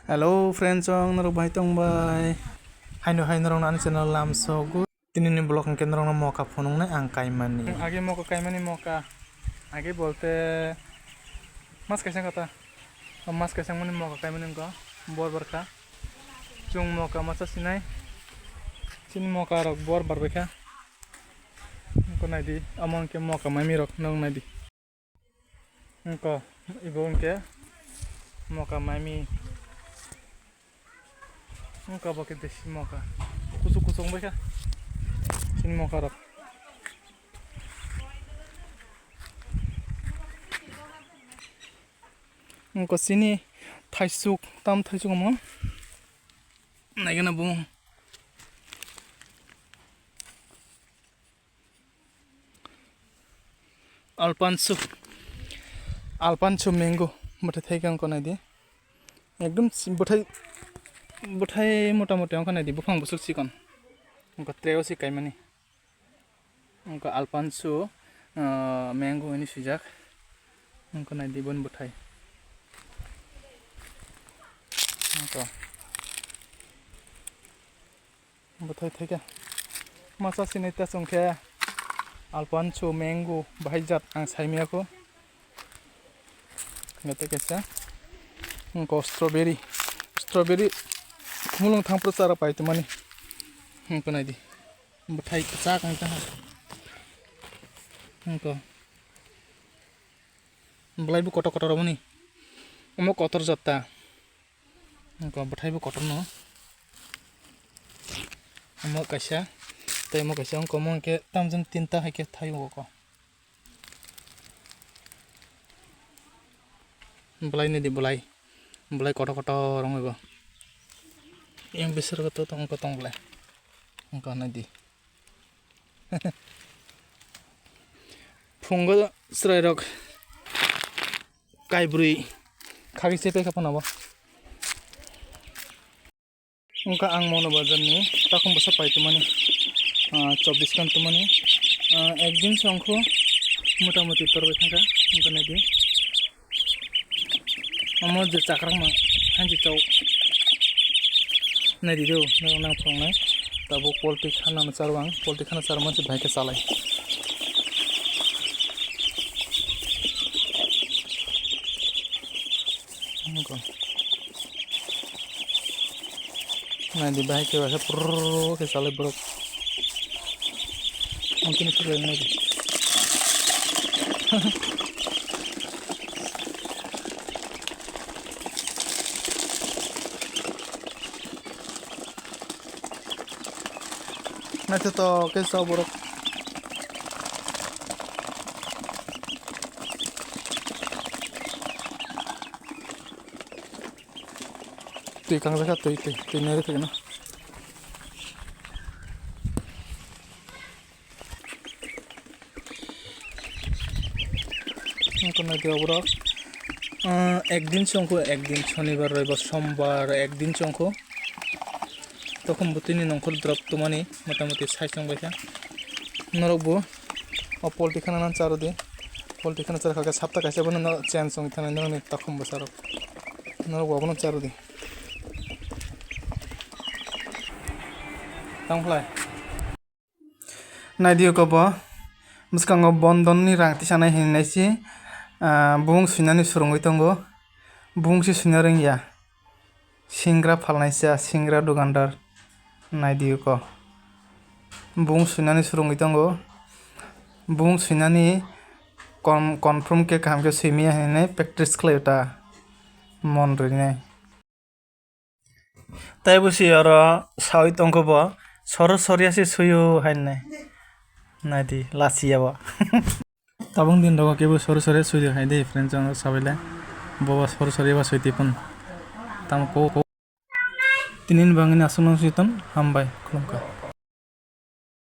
Hello friends, narok bai tong bai. Haino narok nan channel lam so good. Tinini blog ke narok moka phonung na ang kaimani. Age moka kaimani moka. Age bolte mas kaisa kata. Mas kaisa mani moka kaimani ko. Bor barka. Chung moka masa sinai. Sin moka rok bor barbeka. Ko nadi among ke moka mami rok nong nadi. Ko ibon ke moka mami. Muka pakai desi muka, kusuk mereka, sini muka rok. Muka sini thaisuk, tam thaisuk mau, naik na bung. Alpansu mango, bete thaikan ko nadi, ekdom bethai mota-mota angka nadi bufang busuk sikon angka treo si kaimani angka alpansu mango ini sujak angka nadi bon bethai angka bethai theka masa sinita songke alpansu mango bahijat ang saimia ko ngate kesa angka strawberry mulung thang prasara pai tumani ko nadi bethai kacak angka angka belai bu kotor ramani omo kotor jatta angka bethai bu kotor no omo kaisa tai mo kaisa angka mo ke tamjun tinta haike thayu ko belai nadi belai kotor rong go yang besar kata tong boleh engkau nadi fungo serai rok kai brui kaki sepe kapan apa engkau ang mono bazar ni takum besar pai tu mani 24 kan tu mani ekdin songko motamoti terbaik angka engkau nadi amo je cakrang mang hanji cau nadi do nang phong nai tabo politik khana sarwang politik khana sarman se bhai ke salai nadi bhai ke wasa pro ke salai bro mungkin itu nadi nanti to kisah buruk tuh kang dekat tuh nari tuh na কোন নদী buruk একদিন শনিবার রবিবার সোমবার একদিন চংকো tokhum butini nongkhol drop tumani motamoti saisong baisa norokbo o polti khana nan charo de polti khana char khaga sapta kaisa bono no chance song thana noroni tokhum basaro norok bono charo de tangplai naidio ko bo muskango bondon ni rang tisanai hinnaisi bung sunani surungoi tongo bung si sunaring ya singra phalnaisa singra dukandar naidio ko bung sunani surungoi tongo bung sunani confirm ke kam ke simia hene practice khlaiota mon rine tai busi aro sawi tongko bo sorosoriasi suyo hainne nadi lasia bo tabung din dogo ke bo sorosori suyo haide friends jong sabile boba sorosori ba suitipun tam ko tinin bangin asunong siton hambai khulumka